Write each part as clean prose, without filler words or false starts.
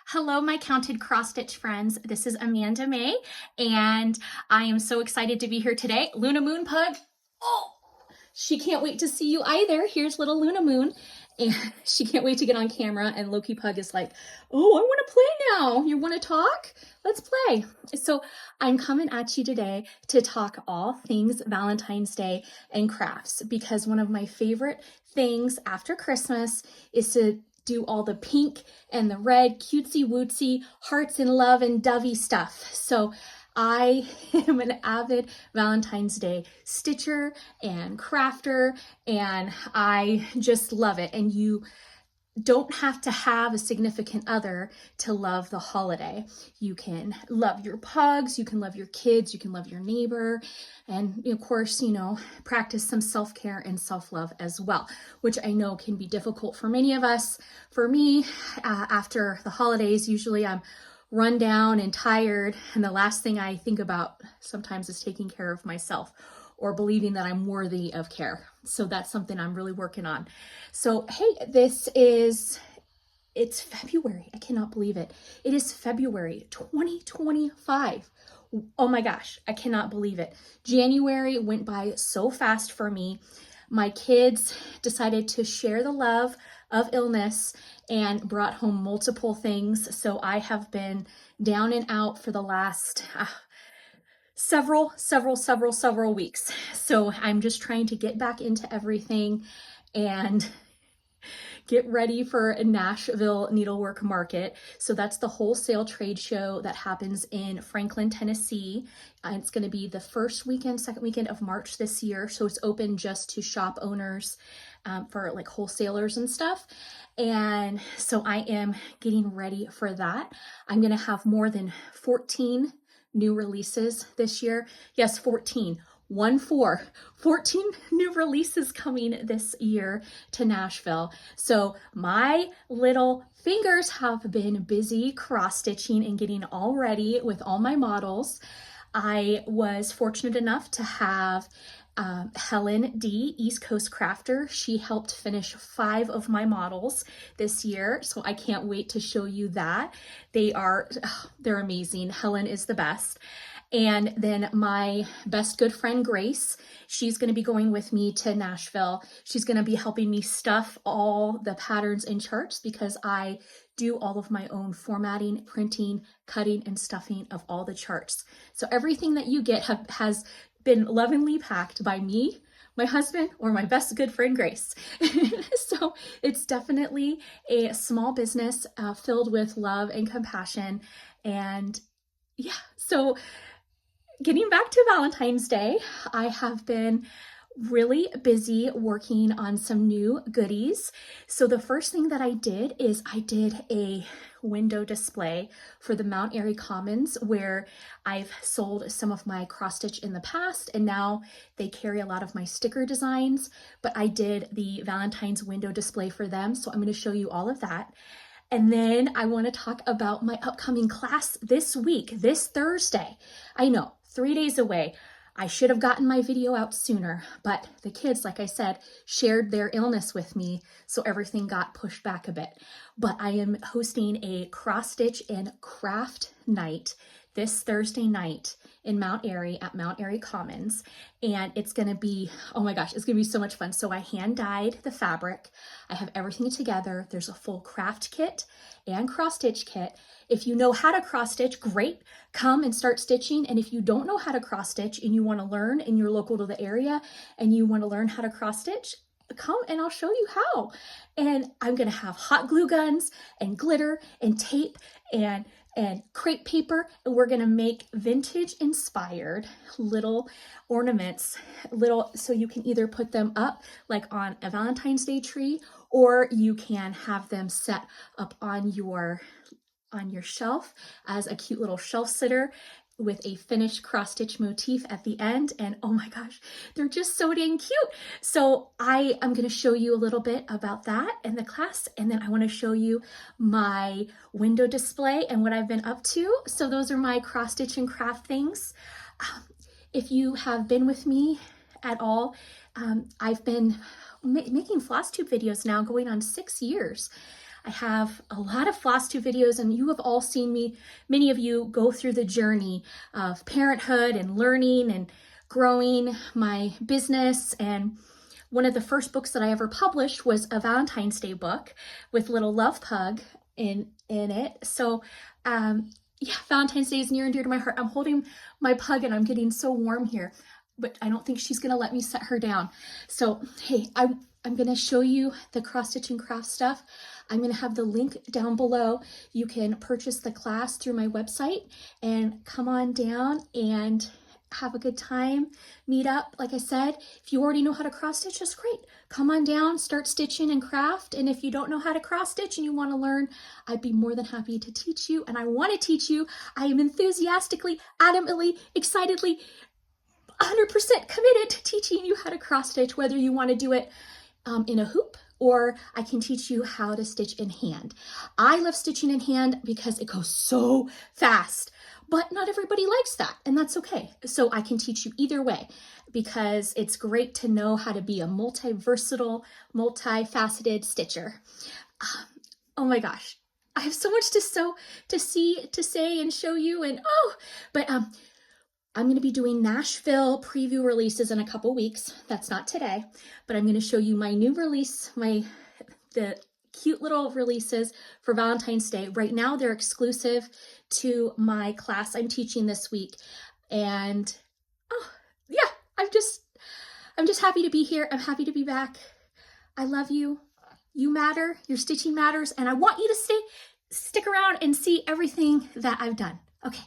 Hello, my counted cross-stitch friends. This is Amanda Mae, and I am so excited to be here today. Luna Moon Pug, oh, she can't wait to see you either. Here's little Luna Moon, and she can't wait to get on camera, and Loki Pug is like, oh, I want to play now. You want to talk? Let's play. So I'm coming at you today to talk all things Valentine's Day and crafts, because one of my favorite things after Christmas is to do all the pink and the red cutesy wootsy hearts and love and dovey stuff. So I am an avid Valentine's Day stitcher and crafter, and I just love it. And you don't have to have a significant other to love the holiday. You can love your pugs, you can love your kids, you can love your neighbor, and of course, practice some self-care and self-love as well, which I know can be difficult for many of us. For me, after the holidays, usually I'm run down and tired, and the last thing I think about sometimes is taking care of myself or believing that I'm worthy of care. So that's something I'm really working on. So, hey, it's February. I cannot believe it. It is February 2025. Oh my gosh, I cannot believe it. January went by so fast for me. My kids decided to share the love of illness and brought home multiple things. So I have been down and out for the last several weeks. So I'm just trying to get back into everything and get ready for a Nashville Needlework Market. So that's the wholesale trade show that happens in Franklin, Tennessee. It's going to be the second weekend of March this year. So it's open just to shop owners for like wholesalers and stuff. And so I am getting ready for that. I'm going to have more than 14 new releases this year. Yes, 14. 14 new releases coming this year to Nashville. So my little fingers have been busy cross-stitching and getting all ready with all my models. I was fortunate enough to have Helen D, East Coast Crafter. She helped finish 5 of my models this year, so I can't wait to show you that. They're amazing. Helen is the best. And then my best good friend, Grace, she's going to be going with me to Nashville. She's going to be helping me stuff all the patterns and charts because I do all of my own formatting, printing, cutting, and stuffing of all the charts. So everything that you get has been lovingly packed by me, my husband, or my best good friend, Grace. So it's definitely a small business filled with love and compassion. And yeah, so getting back to Valentine's Day, I have been really busy working on some new goodies. So the first thing that I did is I did a window display for the Mount Airy Commons, where I've sold some of my cross stitch in the past, and now they carry a lot of my sticker designs, but I did the Valentine's window display for them. So I'm going to show you all of that. And then I want to talk about my upcoming class this week, this Thursday. I know, 3 days away. I should have gotten my video out sooner, but the kids, like I said, shared their illness with me, so everything got pushed back a bit. But I am hosting a cross stitch and craft night this Thursday night in Mount Airy at Mount Airy Commons. And it's going to be, oh my gosh, it's going to be so much fun. So I hand dyed the fabric. I have everything together. There's a full craft kit and cross stitch kit. If you know how to cross stitch, great, come and start stitching. And if you don't know how to cross stitch and you want to learn and you're local to the area and you want to learn how to cross stitch, come and I'll show you how. And I'm going to have hot glue guns and glitter and tape and crepe paper, and we're gonna make vintage inspired little ornaments, so you can either put them up like on a Valentine's Day tree, or you can have them set up on your shelf as a cute little shelf sitter with a finished cross stitch motif at the end. And oh my gosh, they're just so dang cute. So I am going to show you a little bit about that in the class. And then I want to show you my window display and what I've been up to. So those are my cross stitch and craft things. If you have been with me at all, I've been making Flosstube videos now going on 6 years. I have a lot of Flosstube videos, and you have all seen me, many of you, go through the journey of parenthood and learning and growing my business. And one of the first books that I ever published was a Valentine's Day book with little love pug in it. So yeah, Valentine's Day is near and dear to my heart. I'm holding my pug and I'm getting so warm here, but I don't think she's gonna let me set her down. So hey, I'm gonna show you the cross stitch and craft stuff. I'm gonna have the link down below. You can purchase the class through my website and come on down and have a good time, meet up. Like I said, if you already know how to cross stitch, that's great. Come on down, start stitching and craft. And if you don't know how to cross stitch and you want to learn, I'd be more than happy to teach you. And I want to teach you. I am enthusiastically, adamantly, excitedly, 100% committed to teaching you how to cross stitch, whether you want to do it in a hoop, or I can teach you how to stitch in hand. I love stitching in hand because it goes so fast. But not everybody likes that, and that's okay. So I can teach you either way, because it's great to know how to be a multi-versatile, multifaceted stitcher. Oh my gosh, I have so much to say and show you, and but I'm going to be doing Nashville preview releases in a couple weeks. That's not today, but I'm going to show you my new release, the cute little releases for Valentine's Day. Right now, they're exclusive to my class I'm teaching this week. And yeah, I'm just happy to be here. I'm happy to be back. I love you. You matter. Your stitching matters. And I want you to stick around and see everything that I've done. Okay.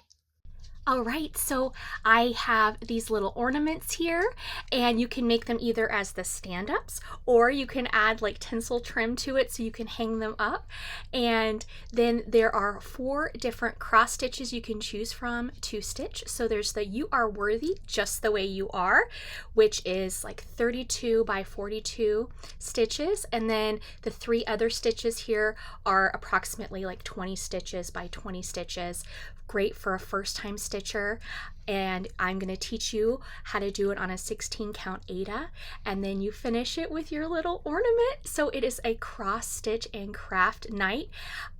All right, so I have these little ornaments here, and you can make them either as the stand-ups, or you can add like tinsel trim to it so you can hang them up. And then there are 4 different cross stitches you can choose from to stitch. So there's the You Are Worthy Just the Way You Are, which is like 32 by 42 stitches. And then the 3 other stitches here are approximately like 20 stitches by 20 stitches. Great for a first-time stitcher. And I'm going to teach you how to do it on a 16 count Aida, and then you finish it with your little ornament. So it is a cross stitch and craft night.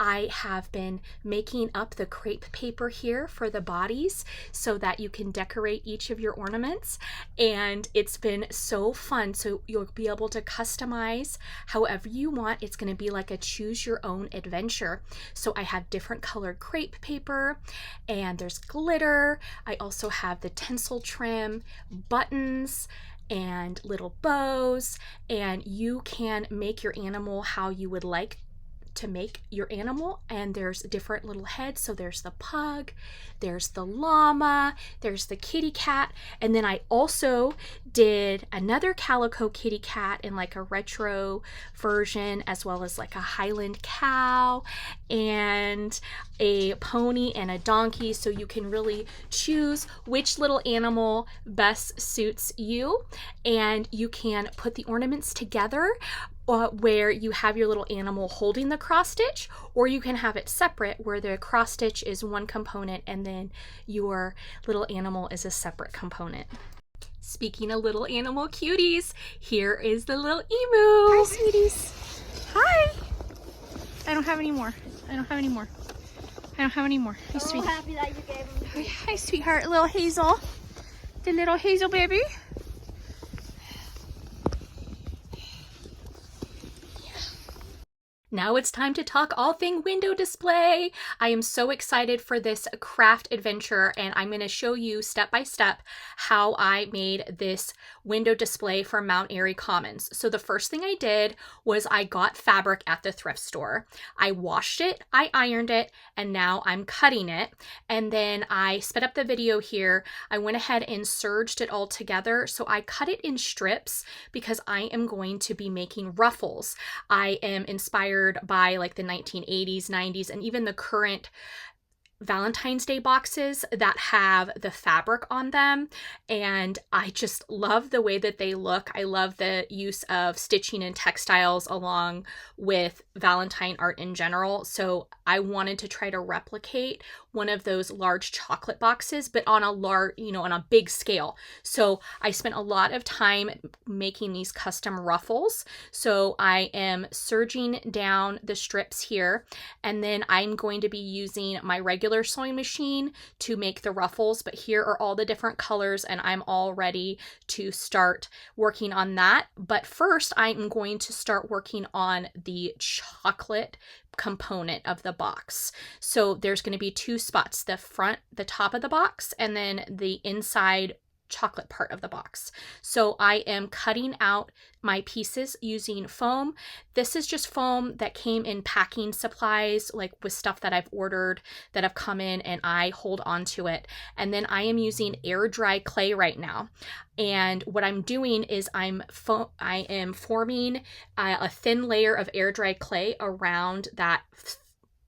I have been making up the crepe paper here for the bodies so that you can decorate each of your ornaments, and it's been so fun. So you'll be able to customize however you want. It's going to be like a choose your own adventure. So I have different colored crepe paper, and there's glitter. I also have the tinsel trim, buttons, and little bows, and you can make your animal how you would like to make your animal. And there's different little heads. So there's the pug, there's the llama, there's the kitty cat, and then I also did another calico kitty cat in like a retro version, as well as like a Highland cow and a pony and a donkey. So you can really choose which little animal best suits you, and you can put the ornaments together where you have your little animal holding the cross stitch, or you can have it separate where the cross stitch is one component and then your little animal is a separate component. Speaking of little animal cuties, here is the little emu. Hi, sweeties. Hi. I don't have any more. I don't have any more. I don't have any more. Hey, sweetie. I'm happy that you gave him. Hi, sweetheart. Little Hazel. The little Hazel baby. Now it's time to talk all thing window display. I am so excited for this craft adventure, and I'm going to show you step by step how I made this window display for Mount Airy Commons. So the first thing I did was I got fabric at the thrift store. I washed it, I ironed it, and now I'm cutting it. And then I sped up the video here. I went ahead and serged it all together. So I cut it in strips because I am going to be making ruffles. I am inspired by like the 1980s, 90s, and even the current Valentine's Day boxes that have the fabric on them, and I just love the way that they look. I love the use of stitching and textiles along with Valentine art in general, so I wanted to try to replicate one of those large chocolate boxes, but on a large, on a big scale. So I spent a lot of time making these custom ruffles. So I am serging down the strips here, and then I'm going to be using my regular sewing machine to make the ruffles, but here are all the different colors, and I'm all ready to start working on that. But first, I'm going to start working on the chocolate component of the box. So there's going to be two spots, the front, the top of the box, and then the inside chocolate part of the box. So I am cutting out my pieces using foam. This is just foam that came in packing supplies, like with stuff that I've ordered that have come in, and I hold on to it. And then I am using air dry clay right now. And what I'm doing is I am forming a thin layer of air dry clay around that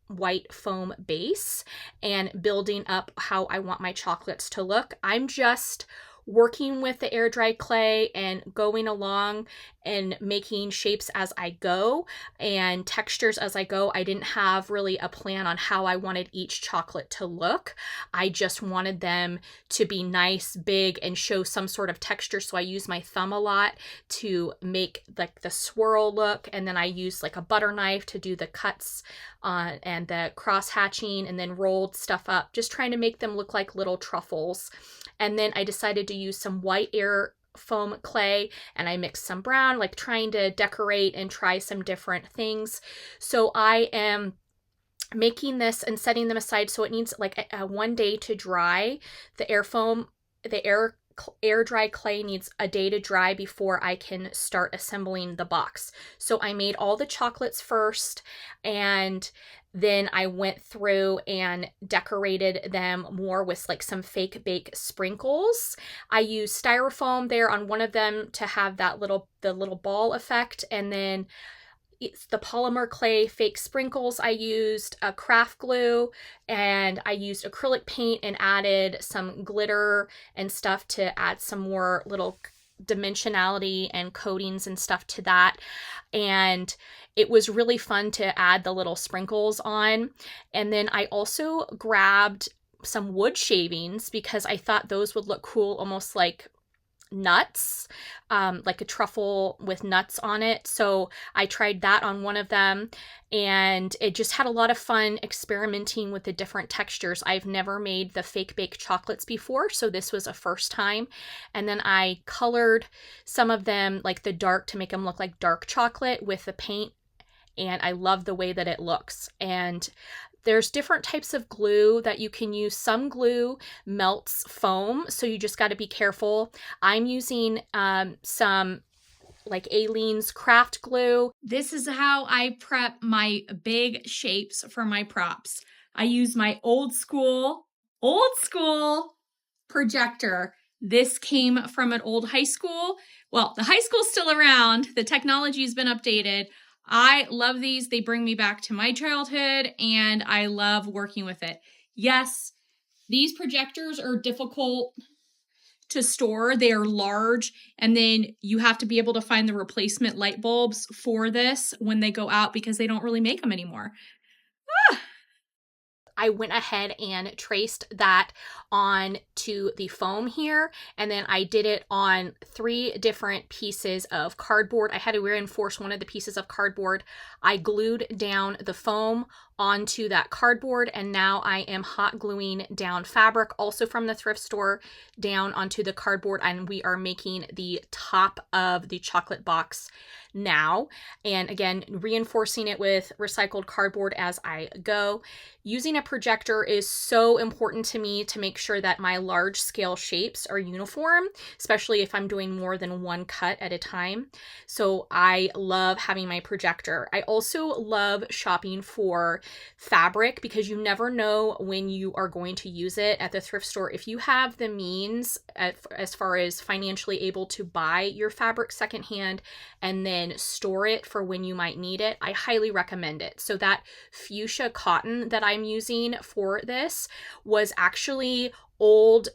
white foam base and building up how I want my chocolates to look. I'm just working with the air dry clay and going along and making shapes as I go and textures as I go. I didn't have really a plan on how I wanted each chocolate to look. I just wanted them to be nice, big, and show some sort of texture. So I use my thumb a lot to make like the swirl look, and then I use like a butter knife to do the cuts and the cross hatching, and then rolled stuff up, just trying to make them look like little truffles. And then I decided to use some white air foam clay, and I mixed some brown, like trying to decorate and try some different things. So I am making this and setting them aside. So it needs like a 1 day to dry. The air dry clay needs a day to dry before I can start assembling the box. So I made all the chocolates first, and then I went through and decorated them more with like some fake bake sprinkles. I used styrofoam there on one of them to have that the little ball effect, and then it's the polymer clay fake sprinkles. I used a craft glue, and I used acrylic paint and added some glitter and stuff to add some more little dimensionality and coatings and stuff to that. And it was really fun to add the little sprinkles on. And then I also grabbed some wood shavings because I thought those would look cool, almost like nuts, like a truffle with nuts on it. So I tried that on one of them, and it just had a lot of fun experimenting with the different textures. I've never made the fake bake chocolates before, so this was a first time. And then I colored some of them like the dark to make them look like dark chocolate with the paint, and I love the way that it looks. And there's different types of glue that you can use. Some glue melts foam, so you just got to be careful. I'm using some like Aleene's craft glue. This is how I prep my big shapes for my props. I use my old school projector. This came from an old high school. Well, the high school's still around. The technology's been updated. I love these. They bring me back to my childhood, and I love working with it. Yes, these projectors are difficult to store. They are large, and then you have to be able to find the replacement light bulbs for this when they go out because they don't really make them anymore. I went ahead and traced that on to the foam here, and then I did it on 3 different pieces of cardboard. I had to reinforce one of the pieces of cardboard. I glued down the foam onto that cardboard, and now I am hot gluing down fabric, also from the thrift store, down onto the cardboard, and we are making the top of the chocolate box now. And again, reinforcing it with recycled cardboard as I go. Using a projector is so important to me to make sure that my large scale shapes are uniform, especially if I'm doing more than one cut at a time. So I love having my projector. I also love shopping for fabric, because you never know when you are going to use it at the thrift store. If you have the means as far as financially able to buy your fabric secondhand and then store it for when you might need it, I highly recommend it. So that fuchsia cotton that I'm using for this was actually old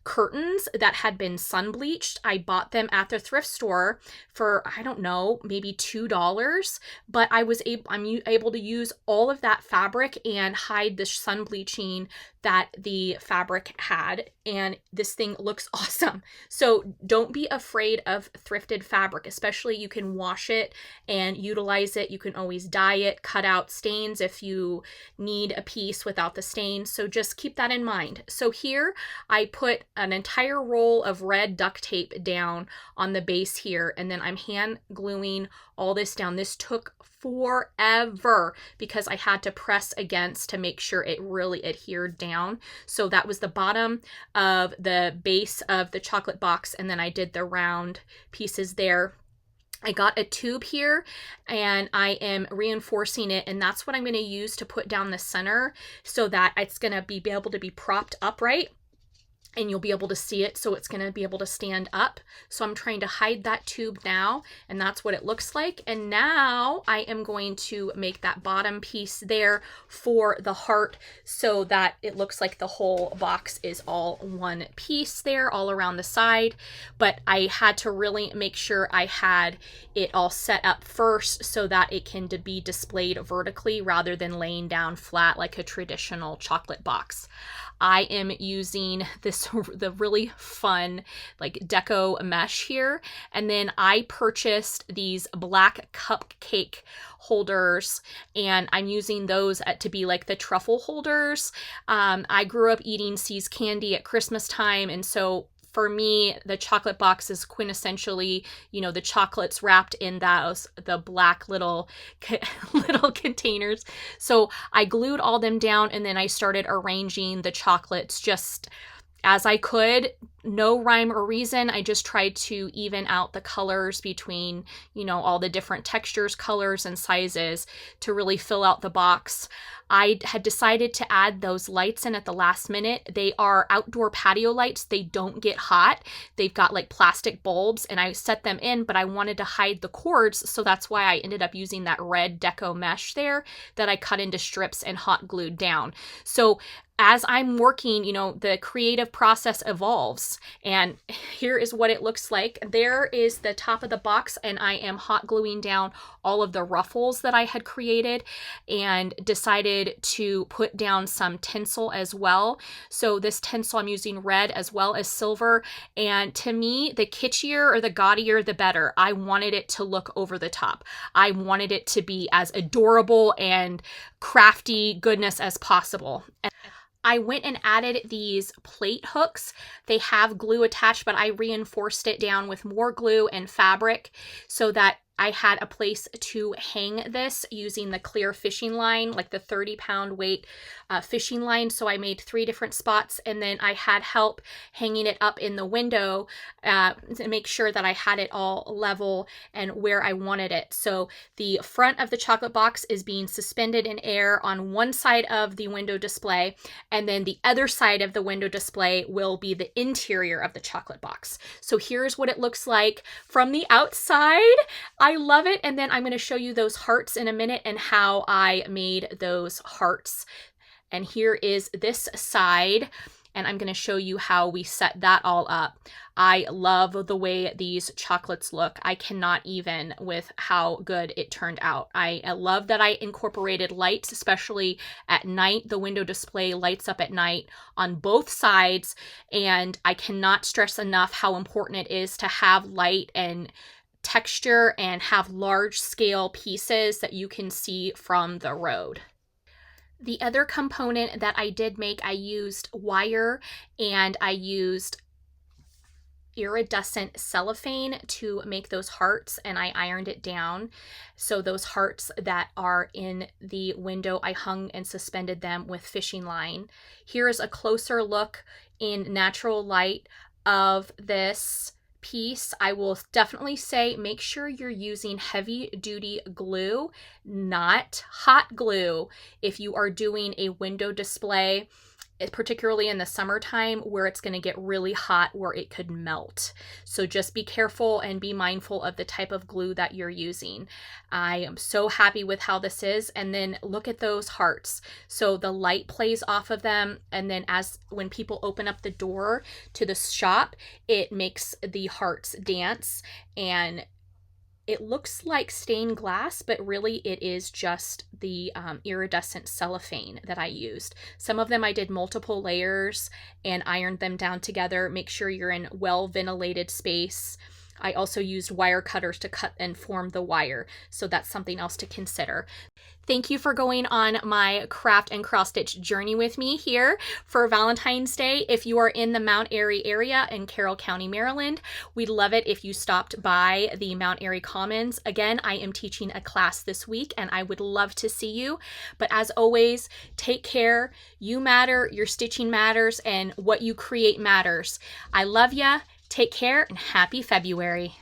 curtains that had been sun bleached. I bought them at the thrift store for, I don't know, maybe $2, but I'm able to use all of that fabric and hide the sun bleaching that the fabric had, and this thing looks awesome. So don't be afraid of thrifted fabric, especially you can wash it and utilize it. You can always dye it, cut out stains if you need a piece without the stain. So just keep that in mind. So here I put an entire roll of red duct tape down on the base here, and then I'm hand gluing all this down. This took forever because I had to press against to make sure it really adhered down. So that was the bottom of the base of the chocolate box, and then I did the round pieces there. I got a tube here and I am reinforcing it, and that's what I'm going to use to put down the center so that it's going to be able to be propped upright. And you'll be able to see it, so it's going to be able to stand up. So I'm trying to hide that tube now, and that's what it looks like. And now I am going to make that bottom piece there for the heart so that it looks like the whole box is all one piece there all around the side. But I had to really make sure I had it all set up first so that it can be displayed vertically rather than laying down flat like a traditional chocolate box. I am using the really fun like deco mesh here, and then I purchased these black cupcake holders, and I'm using those to be like the truffle holders. I grew up eating See's candy at Christmas time, and so for me, the chocolate box is quintessentially, you know, the chocolates wrapped in the black little containers. So I glued all them down, and then I started arranging the chocolates just as I could. No rhyme or reason. I just tried to even out the colors between, you know, all the different textures, colors, and sizes to really fill out the box. I had decided to add those lights in at the last minute. They are outdoor patio lights. They don't get hot. They've got like plastic bulbs, and I set them in, but I wanted to hide the cords. So that's why I ended up using that red deco mesh there that I cut into strips and hot glued down. So as I'm working, you know, the creative process evolves, and here is what it looks like. There is the top of the box, and I am hot gluing down all of the ruffles that I had created and decided to put down some tinsel as well. So this tinsel, I'm using red as well as silver, and to me, the kitschier or the gaudier, the better. I wanted it to look over the top. I wanted it to be as adorable and crafty goodness as possible. I went and added these plate hooks. They have glue attached, but I reinforced it down with more glue and fabric so that I had a place to hang this using the clear fishing line, like the 30-pound weight fishing line. So I made 3 different spots, and then I had help hanging it up in the window to make sure that I had it all level and where I wanted it. So the front of the chocolate box is being suspended in air on one side of the window display, and then the other side of the window display will be the interior of the chocolate box. So here's what it looks like from the outside. I love it. And then I'm going to show you those hearts in a minute and how I made those hearts. And here is this side, and I'm going to show you how we set that all up. I love the way these chocolates look. I cannot even with how good it turned out. I love that I incorporated lights, especially at night. The window display lights up at night on both sides, and I cannot stress enough how important it is to have light and texture and have large scale pieces that you can see from the road. The other component that I did make, I used wire and I used iridescent cellophane to make those hearts, and I ironed it down. So those hearts that are in the window, I hung and suspended them with fishing line. Here is a closer look in natural light of this piece, I will definitely say make sure you're using heavy duty glue, not hot glue. If you are doing a window display, particularly in the summertime where it's going to get really hot where it could melt. So just be careful and be mindful of the type of glue that you're using. I am so happy with how this is. And then look at those hearts. So the light plays off of them. And then when people open up the door to the shop, it makes the hearts dance, and it looks like stained glass, but really it is just the iridescent cellophane that I used. Some of them I did multiple layers and ironed them down together. Make sure you're in well-ventilated space. I also used wire cutters to cut and form the wire, so that's something else to consider. Thank you for going on my craft and cross stitch journey with me here for Valentine's Day. If you are in the Mount Airy area in Carroll County, Maryland, we'd love it if you stopped by the Mount Airy Commons. Again, I am teaching a class this week and I would love to see you. But as always, take care. You matter, your stitching matters, and what you create matters. I love ya. Take care and happy February.